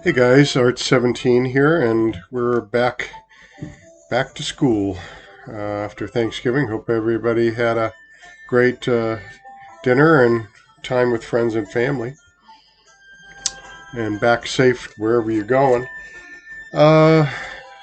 Hey guys, Art17 here, and we're back to school after Thanksgiving. Hope everybody had a great dinner and time with friends and family, and back safe wherever you're going. Uh,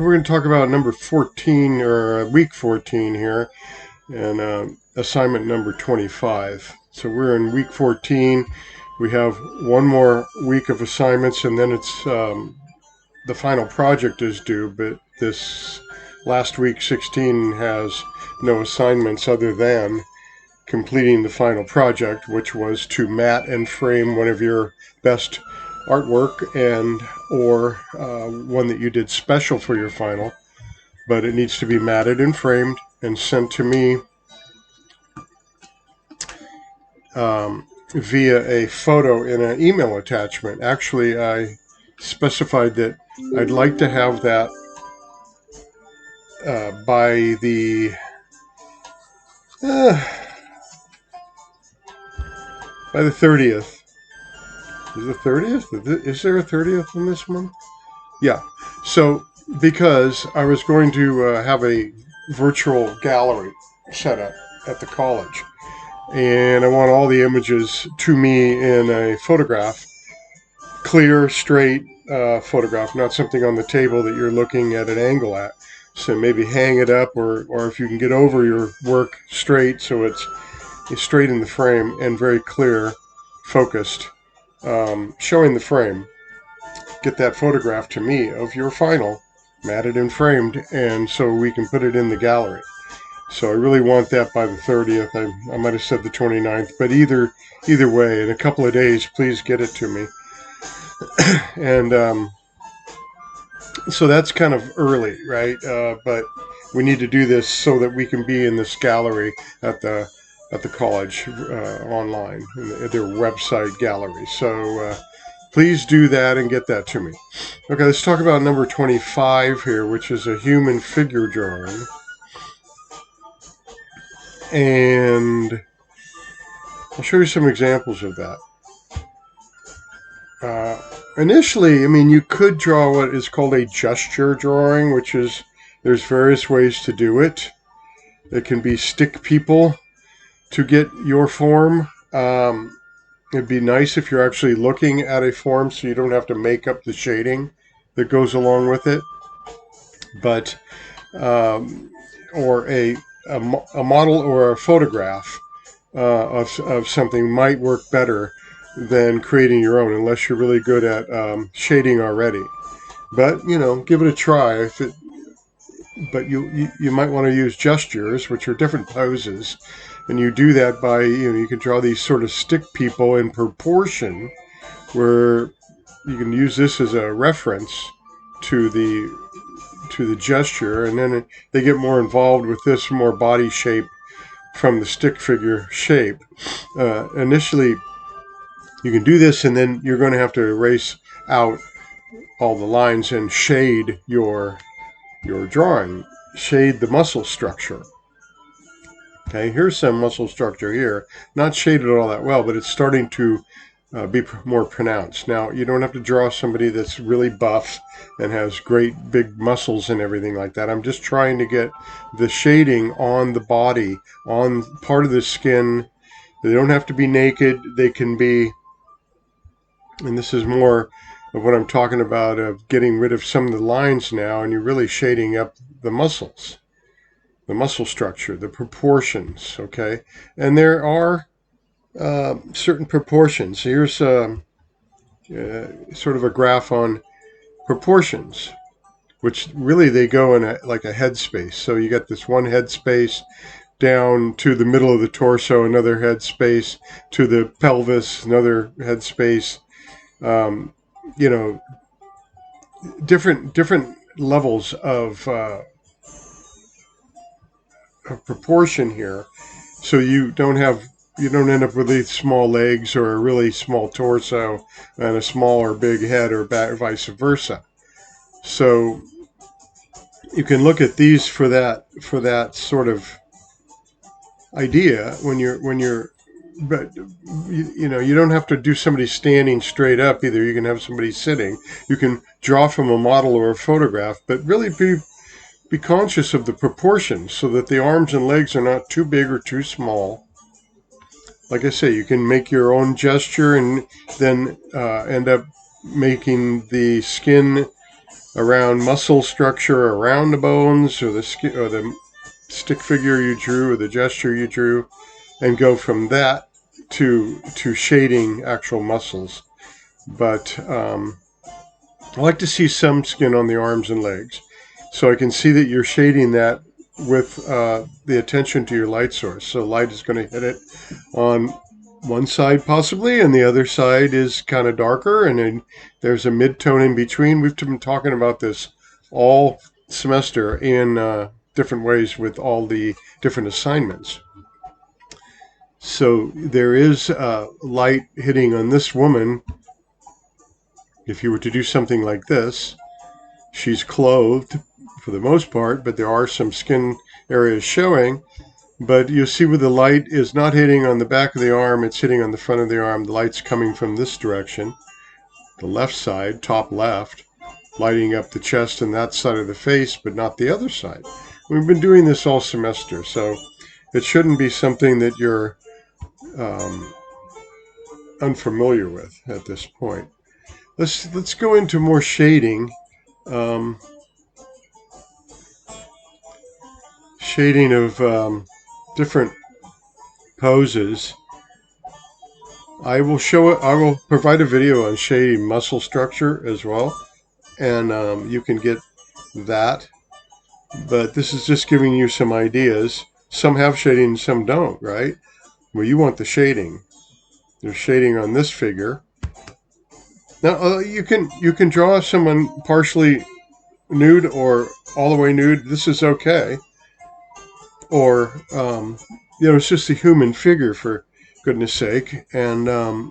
we're going to talk about number 14 or week 14 here, and assignment number 25. So we're in week 14. We have one more week of assignments, and then it's the final project is due, but this last week 16 has no assignments other than completing the final project, which was to mat and frame one of your best artwork and or one that you did special for your final, but it needs to be matted and framed and sent to me via a photo in an email attachment. Actually, I specified that I'd like to have that by the uh, by the 30th. Is the 30th? Is there a 30th in this month? Yeah. So because I was going to have a virtual gallery set up at the college, and I want all the images to me in a photograph, clear, straight photograph, not something on the table that you're looking at an angle at. So maybe hang it up, or if you can get over your work straight, so it's straight in the frame and very clear, focused, showing the frame. Get that photograph to me of your final, matted and framed, and so we can put it in the gallery. So I really want that by the 30th. I might have said the 29th, but either way, in a couple of days, please get it to me. And so that's kind of early, right? But we need to do this so that we can be in this gallery at the college online, at their website gallery. So please do that and get that to me. Okay, let's talk about number 25 here, which is a human figure drawing. And I'll show you some examples of that. Initially, I mean, you could draw what is called a gesture drawing, which is, there's various ways to do it. It can be stick people to get your form. It'd be nice if you're actually looking at a form so you don't have to make up the shading that goes along with it. But, or a model or a photograph of something might work better than creating your own, unless you're really good at shading already. But give it a try. But you might want to use gestures, which are different poses, and you do that by you can draw these sort of stick people in proportion, where you can use this as a reference to the gesture, and then they get more involved with this more body shape from the stick figure shape. Initially, you can do this, and then you're going to have to erase out all the lines and shade your drawing, shade the muscle structure. Okay, here's some muscle structure here, not shaded all that well, but it's starting to be more pronounced. Now, you don't have to draw somebody that's really buff and has great big muscles and everything like that. I'm just trying to get the shading on the body, on part of the skin. They don't have to be naked. They can be, and this is more of what I'm talking about, of getting rid of some of the lines now, and you're really shading up the muscles, the muscle structure, the proportions, okay? And there are certain proportions. Here's sort of a graph on proportions, which really they go in like a head space. So you got this one head space down to the middle of the torso, another head space to the pelvis, another head space. Um, you know, different levels of proportion here, so you don't end up with these small legs or a really small torso and a small or big head, or vice versa. So you can look at these for that sort of idea when you're but you know, you don't have to do somebody standing straight up either. You can have somebody sitting. You can draw from a model or a photograph, but really be conscious of the proportions so that the arms and legs are not too big or too small. Like I say, you can make your own gesture and then end up making the skin around muscle structure around the bones, or the skin, or the stick figure you drew, or the gesture you drew, and go from that to shading actual muscles. But I like to see some skin on the arms and legs, so I can see that you're shading that with the attention to your light source. So light is going to hit it on one side possibly, and the other side is kind of darker, and then there's a mid-tone in between. We've been talking about this all semester in different ways with all the different assignments. So there is light hitting on this woman. If you were to do something like this, she's clothed for the most part, but there are some skin areas showing. But you see where the light is not hitting on the back of the arm, it's hitting on the front of the arm. The light's coming from this direction, the left side, top left, lighting up the chest and that side of the face, but not the other side. We've been doing this all semester, so it shouldn't be something that you're unfamiliar with at this point. Let's go into more shading. Shading of different poses. I will show it. I will provide a video on shading muscle structure as well, and you can get that. But this is just giving you some ideas. Some have shading, some don't, right? Well, you want the shading. There's shading on this figure. Now you can draw someone partially nude or all the way nude. This is okay. Or it's just a human figure, for goodness sake, and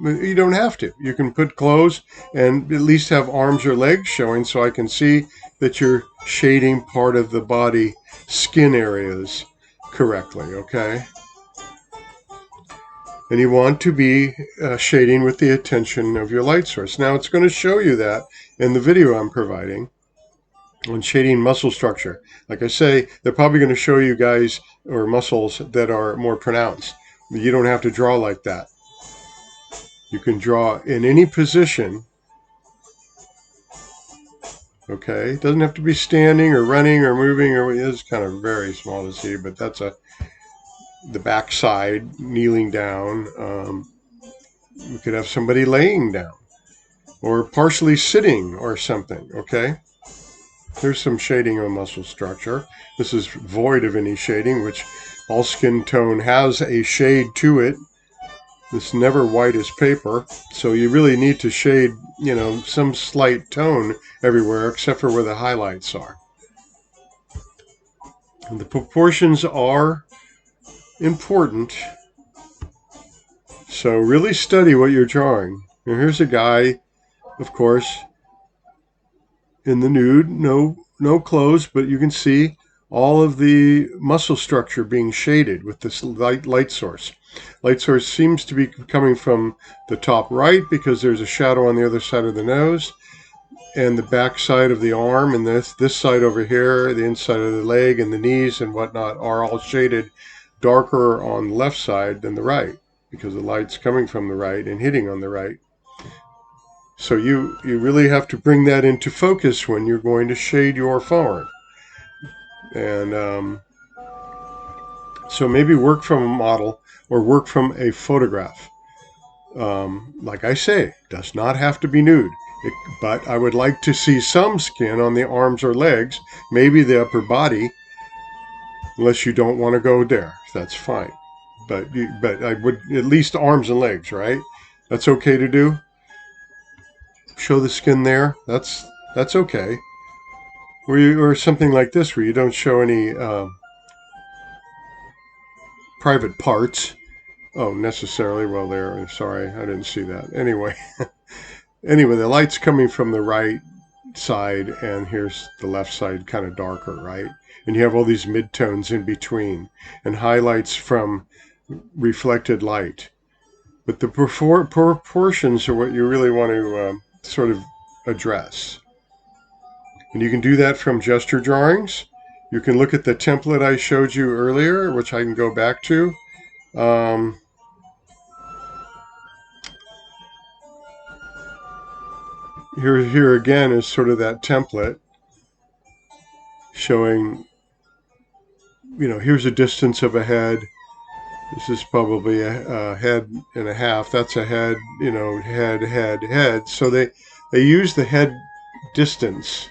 you don't have to. You can put clothes and at least have arms or legs showing, so I can see that you're shading part of the body skin areas correctly, okay? And you want to be shading with the attention of your light source. Now it's going to show you that in the video I'm providing on shading muscle structure. Like I say, they're probably going to show you guys or muscles that are more pronounced. You don't have to draw like that. You can draw in any position. Okay, it doesn't have to be standing or running or moving, or it is kind of very small to see, but that's the back side, kneeling down. You could have somebody laying down or partially sitting or something, okay? There's some shading on muscle structure. This is void of any shading, which all skin tone has a shade to it. It's never white as paper, so you really need to shade, some slight tone everywhere except for where the highlights are. And the proportions are important, so really study what you're drawing. Now here's a guy, of course, in the nude, no clothes, but you can see all of the muscle structure being shaded with this light source. Light source seems to be coming from the top right because there's a shadow on the other side of the nose, and the back side of the arm, and this side over here, the inside of the leg and the knees and whatnot are all shaded darker on the left side than the right because the light's coming from the right and hitting on the right. So you really have to bring that into focus when you're going to shade your form. And so maybe work from a model or work from a photograph. Like I say, does not have to be nude. But I would like to see some skin on the arms or legs, maybe the upper body, unless you don't want to go there. That's fine. But I would at least arms and legs, right? That's okay to do. Show the skin there. That's okay. Or something like this where you don't show any private parts. Oh, necessarily. Well, there. Sorry, I didn't see that. Anyway, the light's coming from the right side, and here's the left side, kind of darker, right? And you have all these midtones in between, and highlights from reflected light. But the proportions are what you really want to sort of address. And you can do that from gesture drawings. You can look at the template I showed you earlier, which I can go back to. Here again is sort of that template showing, here's a distance of a head. This is probably a head and a half. That's a head, head. So they use the head distance,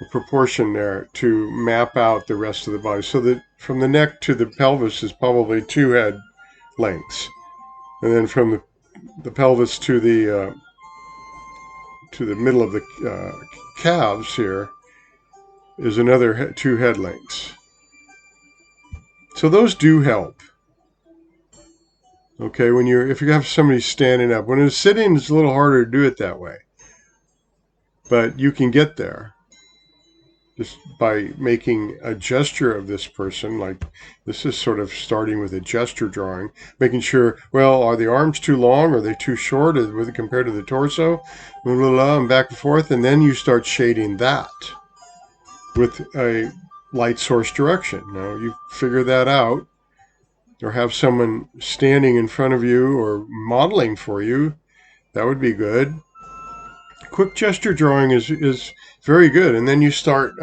the proportion there, to map out the rest of the body. So that from the neck to the pelvis is probably 2 head lengths. And then from the pelvis to the middle of the calves here is another 2 head lengths. So those do help. Okay, if you have somebody standing up. When it's sitting, it's a little harder to do it that way. But you can get there just by making a gesture of this person. Like this is sort of starting with a gesture drawing, making sure, well, are the arms too long? Are they too short compared to the torso? And back and forth. And then you start shading that with a light source direction. Now you figure that out, or have someone standing in front of you or modeling for you. That would be good. Quick gesture drawing is very good. And then you start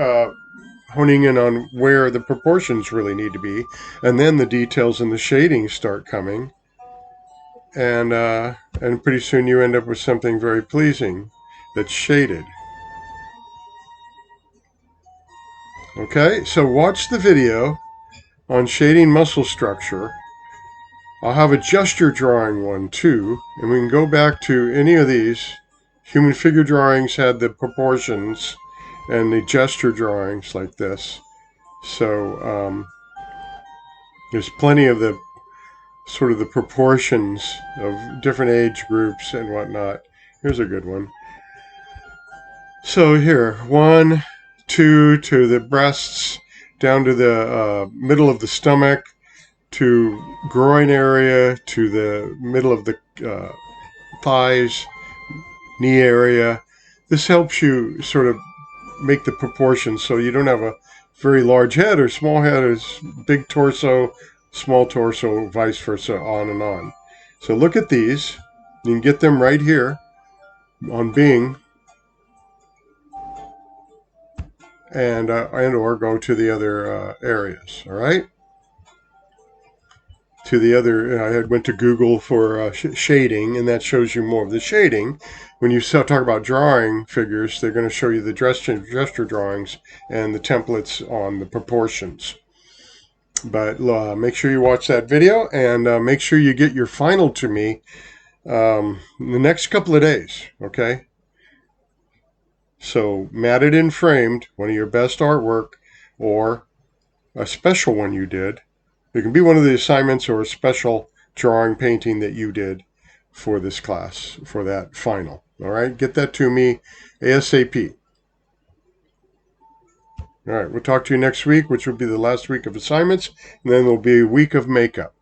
honing in on where the proportions really need to be. And then the details and the shading start coming. And pretty soon you end up with something very pleasing that's shaded. Okay, so watch the video on shading muscle structure. I'll have a gesture drawing one too, and we can go back to any of these. Human figure drawings had the proportions, and the gesture drawings like this. So there's plenty of the sort of the proportions of different age groups and whatnot. Here's a good one. So here, 1, 2 to the breasts, down to the middle of the stomach, to groin area, to the middle of the thighs, knee area. This helps you sort of make the proportions so you don't have a very large head or small head, or big torso, small torso, vice versa, on and on. So look at these. You can get them right here on Bing, and or go to the other areas. All right. To the other, I went to Google for shading, and that shows you more of the shading. When you talk about drawing figures, they're going to show you the gesture drawings and the templates on the proportions. But make sure you watch that video, and make sure you get your final to me in the next couple of days, okay? So matted and framed, one of your best artwork, or a special one you did. It can be one of the assignments or a special drawing painting that you did for this class, for that final. All right, get that to me ASAP. All right, we'll talk to you next week, which will be the last week of assignments, and then there'll be a week of makeup.